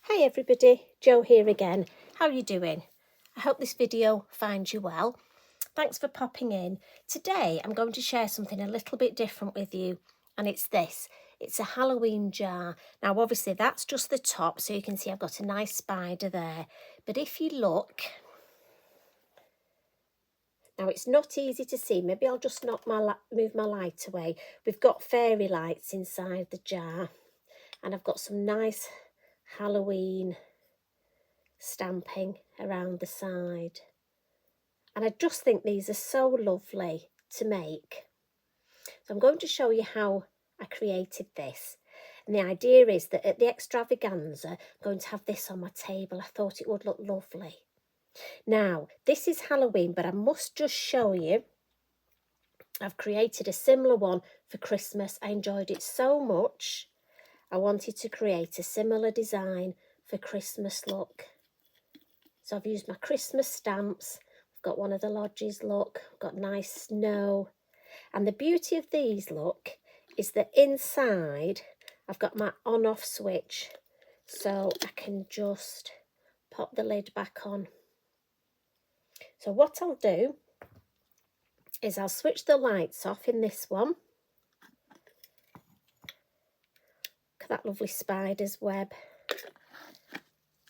Hi everybody, Jo here again. How are you doing? I hope this video finds you well. Thanks for popping in. Today I'm going to share something a little bit different with you, and it's this. It's a Halloween jar. Now obviously that's just the top, so you can see I've got a nice spider there. But if you look, now it's not easy to see. Maybe I'll just move my light away. We've got fairy lights inside the jar, and I've got some nice Halloween stamping around the side, and I just think these are so lovely to make. So I'm going to show you how I created this, and the idea is that at the extravaganza I'm going to have this on my table. I thought it would look lovely. Now this is Halloween, but I must just show you I've created a similar one for Christmas. I enjoyed it so much I wanted to create a similar design for Christmas look. So I've used my Christmas stamps. I've got one of the lodges, look. I've got nice snow. And the beauty of these, look, is that inside I've got my on-off switch. So I can just pop the lid back on. So what I'll do is I'll switch the lights off in this one. Look at that lovely spider's web.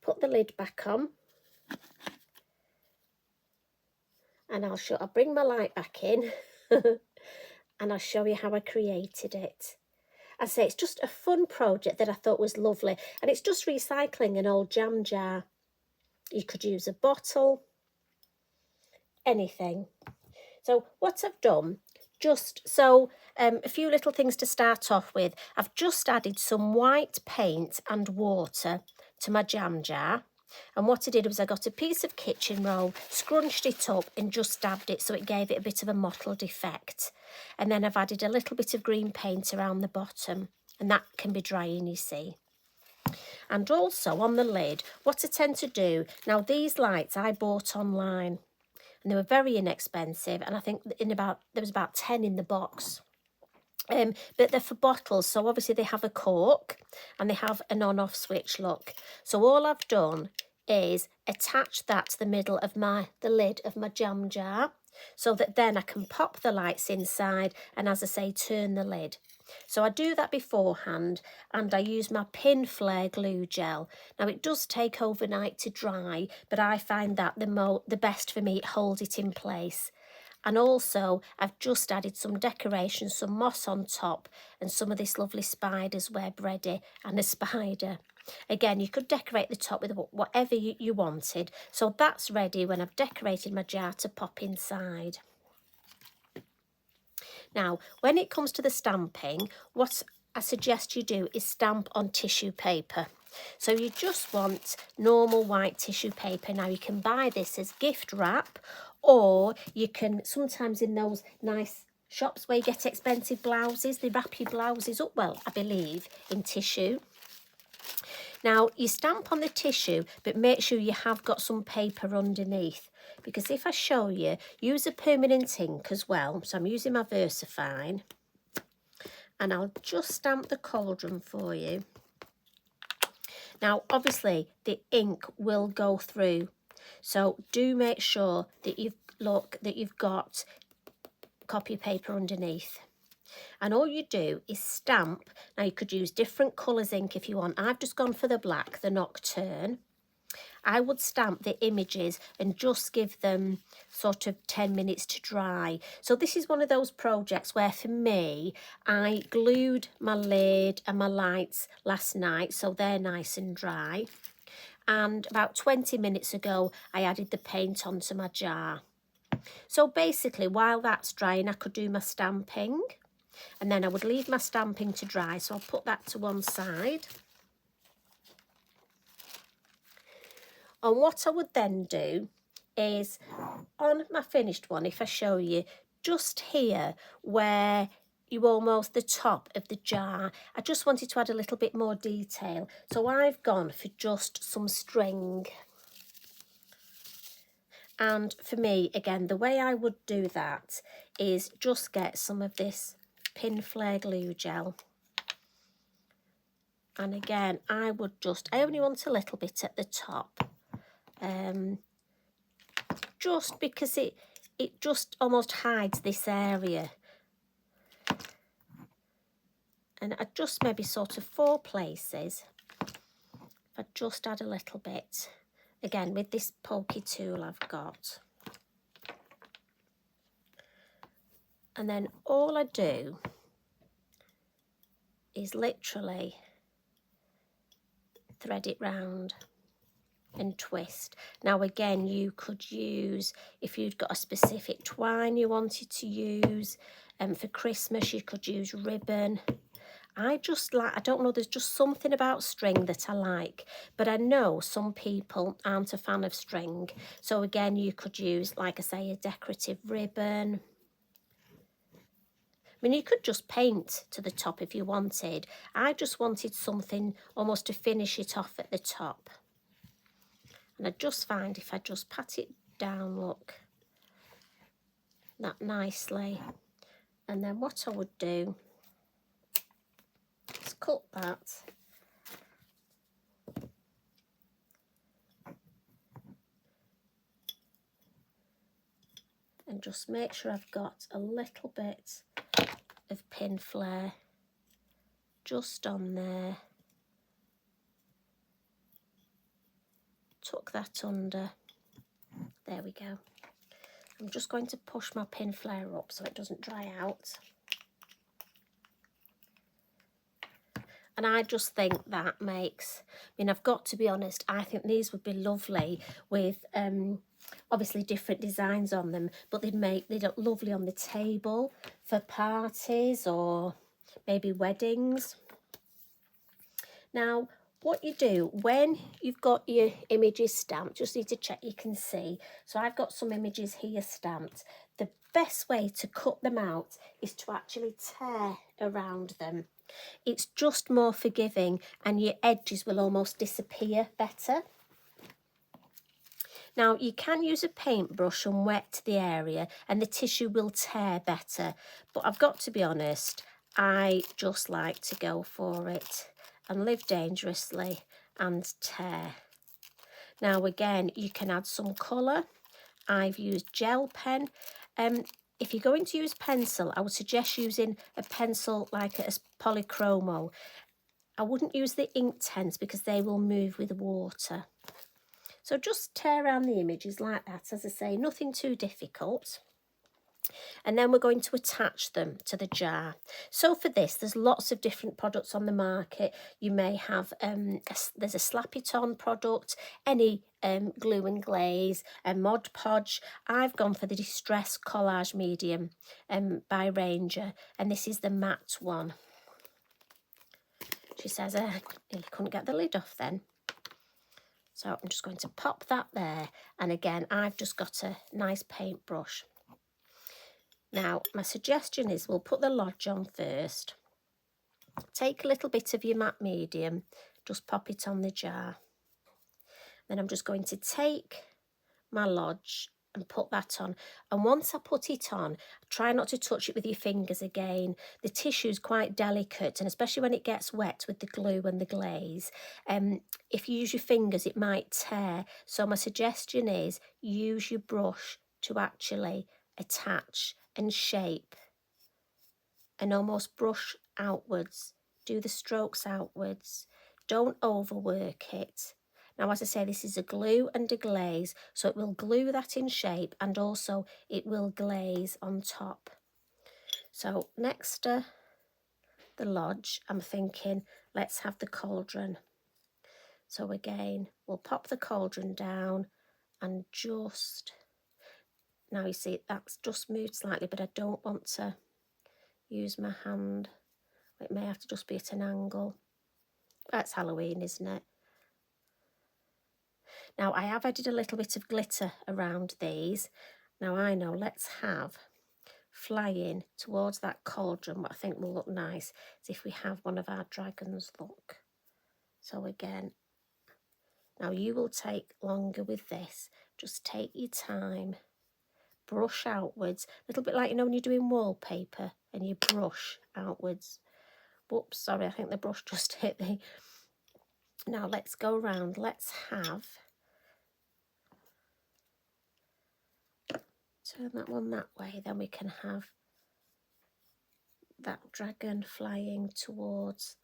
Put the lid back on. And I'll bring my light back in and I'll show you how I created it. I say it's just a fun project that I thought was lovely, and it's just recycling an old jam jar. You could use a bottle, anything. So what I've done, a few little things to start off with. I've just added some white paint and water to my jam jar. And what I did was I got a piece of kitchen roll, scrunched it up and just dabbed it so it gave it a bit of a mottled effect. And then I've added a little bit of green paint around the bottom, and that can be drying, you see. And also on the lid, what I tend to do, now these lights I bought online and they were very inexpensive, and I think there was about 10 in the box. But they're for bottles, so obviously they have a cork and they have an on-off switch, look. So all I've done is attach that to the middle of the lid of my jam jar, so that then I can pop the lights inside and, as I say, turn the lid. So I do that beforehand, and I use my Pinflair glue gel. Now it does take overnight to dry, but I find that the best for me. It holds it in place. And also I've just added some decoration, some moss on top, and some of this lovely spider's web ready, and a spider. Again, you could decorate the top with whatever you wanted. So that's ready when I've decorated my jar to pop inside. Now, when it comes to the stamping, what I suggest you do is stamp on tissue paper. So you just want normal white tissue paper. Now you can buy this as gift wrap, or you can sometimes in those nice shops where you get expensive blouses, they wrap your blouses up, well, I believe, in tissue. Now you stamp on the tissue, but make sure you have got some paper underneath, because if I show you, use a permanent ink as well. So I'm using my VersaFine, and I'll just stamp the Cauldron for you. Now obviously the ink will go through, so do make sure that you've got copy paper underneath. And all you do is stamp. Now you could use different colours ink if you want. I've just gone for the black, the Nocturne. I would stamp the images and just give them sort of 10 minutes to dry. So this is one of those projects where for me, I glued my lid and my lights last night, so they're nice and dry. And about 20 minutes ago, I added the paint onto my jar. So basically, while that's drying, I could do my stamping, and then I would leave my stamping to dry. So I'll put that to one side. And what I would then do is, on my finished one, if I show you, just here where the top of the jar, I just wanted to add a little bit more detail. So I've gone for just some string. And for me, again, the way I would do that is just get some of this Pinflair glue gel. And again, I only want a little bit at the top. Just because it just almost hides this area. And I just maybe sort of 4 places. I just add a little bit. Again, with this pokey tool I've got. And then all I do is literally thread it round and twist. Now again, you could use, if you'd got a specific twine you wanted to use, for Christmas you could use ribbon. I don't know, there's just something about string that I like, but I know some people aren't a fan of string. So again, you could use, like I say, a decorative ribbon. I mean, you could just paint to the top if you wanted. I just wanted something almost to finish it off at the top. And I just find if I just pat it down, look, that nicely. And then what I would do is cut that. And just make sure I've got a little bit of Pinflair just on there. Tuck that under. There we go. I'm just going to push my Pinflair up so it doesn't dry out. And I just think that makes, I mean, I've got to be honest, I think these would be lovely with obviously different designs on them, but they'd look lovely on the table for parties or maybe weddings. Now, what you do when you've got your images stamped, just need to check you can see. So I've got some images here stamped. The best way to cut them out is to actually tear around them. It's just more forgiving and your edges will almost disappear better. Now you can use a paintbrush and wet the area and the tissue will tear better, but I've got to be honest, I just like to go for it and live dangerously and tear. Now again, you can add some colour. I've used gel pen. If you're going to use pencil, I would suggest using a pencil like a polychromo. I wouldn't use the Inktense because they will move with water. So just tear around the images like that, as I say, nothing too difficult. And then we're going to attach them to the jar. So for this, there's lots of different products on the market. You may have, there's a Slap It On product, any glue and glaze, a Mod Podge. I've gone for the Distress Collage Medium by Ranger, and this is the matte one. She says, you couldn't get the lid off then. So I'm just going to pop that there. And again, I've just got a nice paintbrush. Now, my suggestion is we'll put the lodge on first. Take a little bit of your matte medium, just pop it on the jar. Then I'm just going to take my lodge and put that on. And once I put it on, try not to touch it with your fingers again. The tissue is quite delicate, and especially when it gets wet with the glue and the glaze, if you use your fingers, it might tear. So my suggestion is use your brush to actually attach and shape and almost brush outwards. Do the strokes outwards. Don't overwork it. Now, as I say, this is a glue and a glaze, so it will glue that in shape and also it will glaze on top. So next to the lodge, I'm thinking, let's have the cauldron. So again, we'll pop the cauldron down and just, now you see that's just moved slightly, but I don't want to use my hand. It may have to just be at an angle. That's Halloween, isn't it? Now I have added a little bit of glitter around these. Now I know, let's have flying towards that cauldron. What I think will look nice is if we have one of our dragons, look. So again, now you will take longer with this. Just take your time. Brush outwards, a little bit like, you know, when you're doing wallpaper and you brush outwards. Whoops, sorry, I think the brush just hit the... Now let's go around. Let's have... Turn that one that way, then we can have that dragon flying towards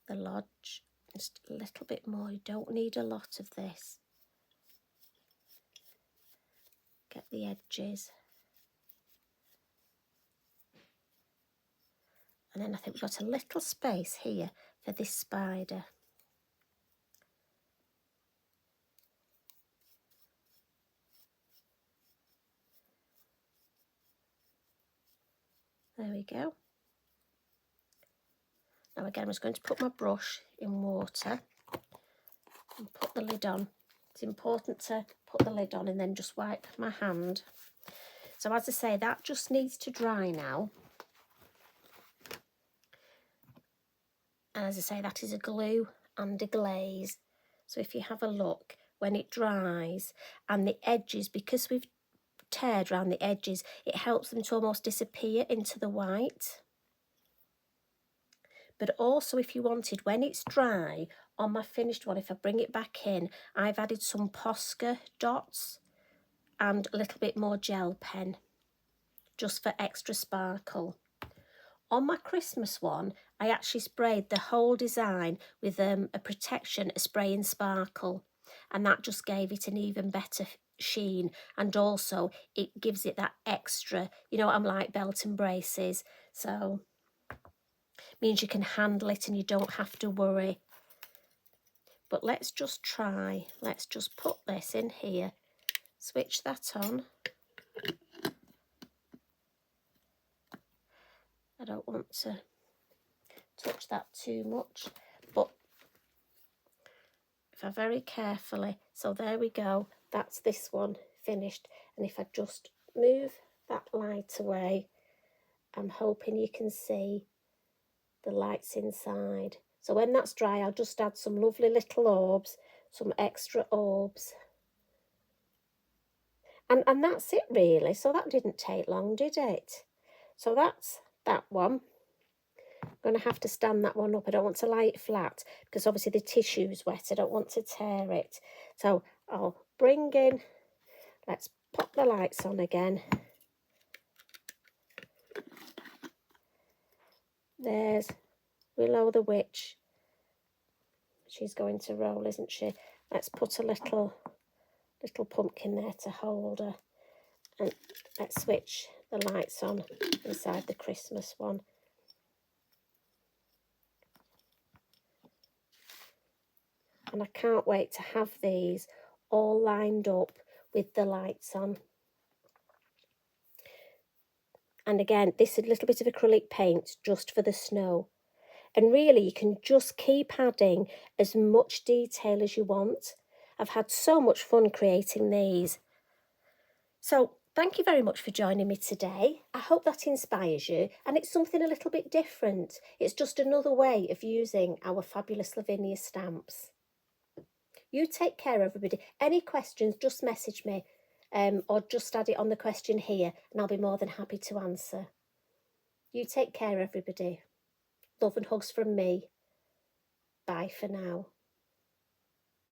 the lodge. Just a little bit more. You don't need a lot of this. Get the edges. And then I think we've got a little space here for this spider. There we go. Now again, I'm just going to put my brush in water and put the lid on. It's important to put the lid on and then just wipe my hand. So as I say, that just needs to dry now. And as I say, that is a glue and a glaze. So if you have a look, when it dries and the edges, because we've teared around the edges, it helps them to almost disappear into the white. But also if you wanted, when it's dry, on my finished one, if I bring it back in, I've added some Posca dots and a little bit more gel pen, just for extra sparkle. On my Christmas one, I actually sprayed the whole design with a protection, a spray and sparkle, and that just gave it an even better sheen, and also it gives it that extra, you know, I'm like belt and braces, so means you can handle it and you don't have to worry. But let's just try, let's just put this in here, switch that on. I don't want to touch that too much, but if I very carefully, so there we go, that's this one finished. And if I just move that light away, I'm hoping you can see the lights inside. So when that's dry, I'll just add some lovely little orbs, some extra orbs. And that's it really. So that didn't take long, did it? So that's that one. I'm going to have to stand that one up. I don't want to lie it flat because obviously the tissue's wet. I don't want to tear it. So I'll bring in, let's pop the lights on again. There's Willow the witch. She's going to roll, isn't she? Let's put a little pumpkin there to hold her. And let's switch the lights on inside the Christmas one. And I can't wait to have these all lined up with the lights on. And again, this is a little bit of acrylic paint just for the snow. And really, you can just keep adding as much detail as you want. I've had so much fun creating these. So thank you very much for joining me today. I hope that inspires you, and it's something a little bit different. It's just another way of using our fabulous Lavinia stamps. You take care, everybody. Any questions, just message me or just add it on the question here and I'll be more than happy to answer. You take care, everybody. Love and hugs from me. Bye for now.